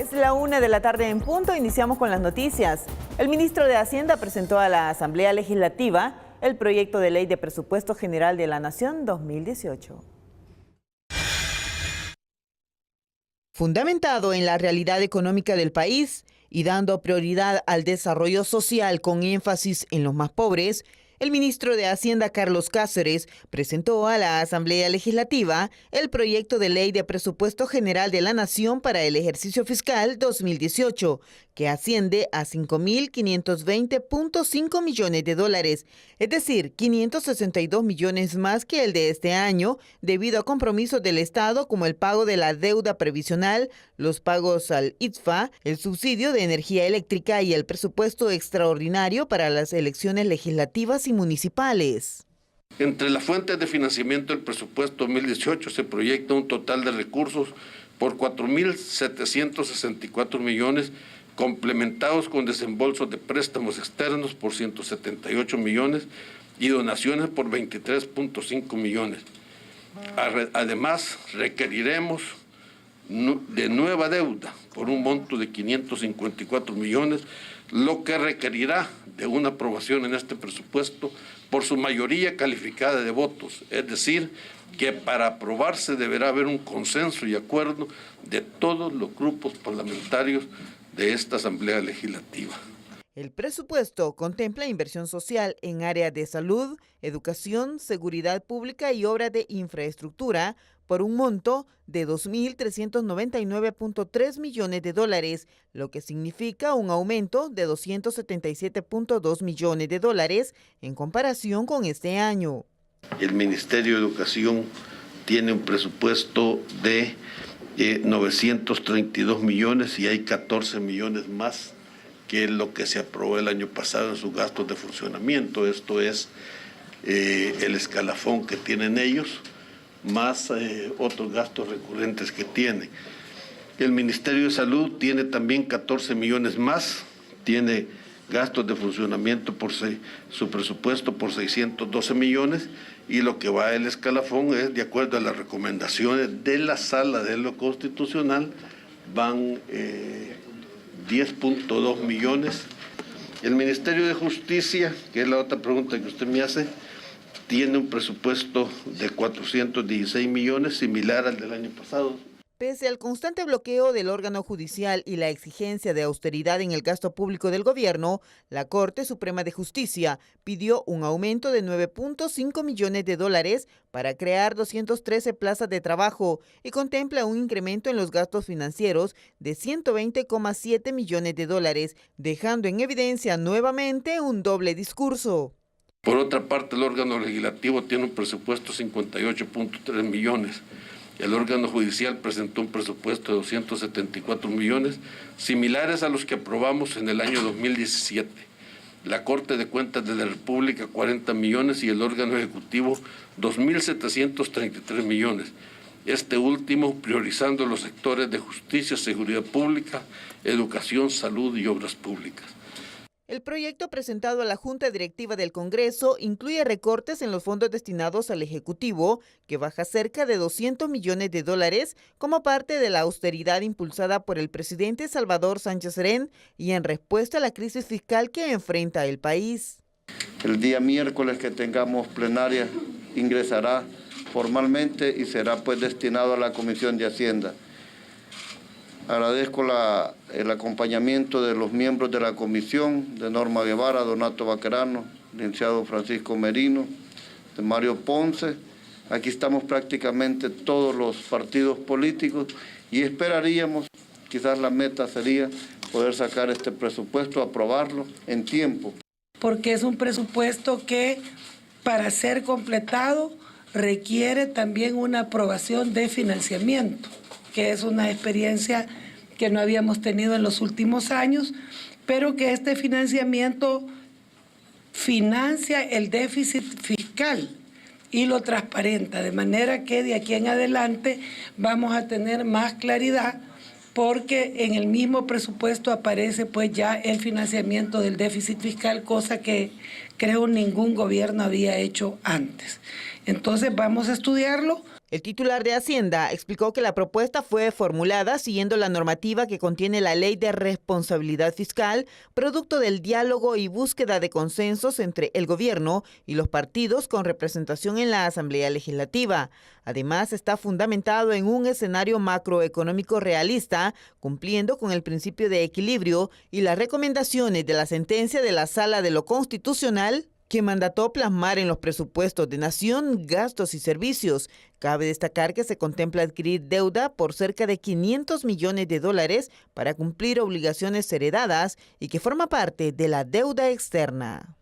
Es la 1 de la tarde en punto, iniciamos con las noticias. El ministro de Hacienda presentó a la Asamblea Legislativa el proyecto de ley de presupuesto general de la Nación 2018. Fundamentado en la realidad económica del país y dando prioridad al desarrollo social con énfasis en los más pobres, el ministro de Hacienda, Carlos Cáceres, presentó a la Asamblea Legislativa el proyecto de ley de presupuesto general de la Nación para el ejercicio fiscal 2018, que asciende a 5.520.5 millones de dólares, es decir, 562 millones más que el de este año, debido a compromisos del Estado como el pago de la deuda previsional, los pagos al ITFA, el subsidio de energía eléctrica y el presupuesto extraordinario para las elecciones legislativas y municipales. Entre las fuentes de financiamiento del presupuesto 2018 se proyecta un total de recursos por 4.764 millones, complementados con desembolsos de préstamos externos por 178 millones y donaciones por 23.5 millones. Además, requeriremos de nueva deuda por un monto de 554 millones, lo que requerirá de una aprobación en este presupuesto por su mayoría calificada de votos, es decir, que para aprobarse deberá haber un consenso y acuerdo de todos los grupos parlamentarios de esta Asamblea Legislativa. El presupuesto contempla inversión social en áreas de salud, educación, seguridad pública y obras de infraestructura por un monto de 2.399.3 millones de dólares, lo que significa un aumento de 277.2 millones de dólares en comparación con este año. El Ministerio de Educación tiene un presupuesto de 932 millones y hay 14 millones más que lo que se aprobó el año pasado en sus gastos de funcionamiento. Esto es el escalafón que tienen ellos, más otros gastos recurrentes que tiene. El Ministerio de Salud tiene también 14 millones más, tiene gastos de funcionamiento por su presupuesto por 612 millones y lo que va el escalafón es, de acuerdo a las recomendaciones de la Sala de lo Constitucional, van 10.2 millones. El Ministerio de Justicia, que es la otra pregunta que usted me hace, tiene un presupuesto de 416 millones, similar al del año pasado. Pese al constante bloqueo del órgano judicial y la exigencia de austeridad en el gasto público del gobierno, la Corte Suprema de Justicia pidió un aumento de 9.5 millones de dólares para crear 213 plazas de trabajo y contempla un incremento en los gastos financieros de 120,7 millones de dólares, dejando en evidencia nuevamente un doble discurso. Por otra parte, el órgano legislativo tiene un presupuesto de 58.3 millones. El órgano judicial presentó un presupuesto de 274 millones, similares a los que aprobamos en el año 2017. La Corte de Cuentas de la República, 40 millones, y el órgano ejecutivo, 2.733 millones. Este último priorizando los sectores de justicia, seguridad pública, educación, salud y obras públicas. El proyecto presentado a la Junta Directiva del Congreso incluye recortes en los fondos destinados al Ejecutivo, que baja cerca de 200 millones de dólares como parte de la austeridad impulsada por el presidente Salvador Sánchez Serén y en respuesta a la crisis fiscal que enfrenta el país. El día miércoles que tengamos plenaria ingresará formalmente y será destinado a la Comisión de Hacienda. Agradezco el acompañamiento de los miembros de la comisión, de Norma Guevara, Donato Baquerano, licenciado Francisco Merino, de Mario Ponce. Aquí estamos prácticamente todos los partidos políticos y esperaríamos, quizás la meta sería poder sacar este presupuesto, aprobarlo en tiempo. Porque es un presupuesto que, para ser completado, requiere también una aprobación de financiamiento, que es una experiencia que no habíamos tenido en los últimos años, pero que este financiamiento financia el déficit fiscal y lo transparenta, de manera que de aquí en adelante vamos a tener más claridad, porque en el mismo presupuesto aparece ya el financiamiento del déficit fiscal, cosa que creo ningún gobierno había hecho antes. Entonces vamos a estudiarlo. El titular de Hacienda explicó que la propuesta fue formulada siguiendo la normativa que contiene la Ley de Responsabilidad Fiscal, producto del diálogo y búsqueda de consensos entre el gobierno y los partidos con representación en la Asamblea Legislativa. Además, está fundamentado en un escenario macroeconómico realista, cumpliendo con el principio de equilibrio y las recomendaciones de la sentencia de la Sala de lo Constitucional, que mandató plasmar en los presupuestos de nación gastos y servicios. Cabe destacar que se contempla adquirir deuda por cerca de $500 millones para cumplir obligaciones heredadas y que forma parte de la deuda externa.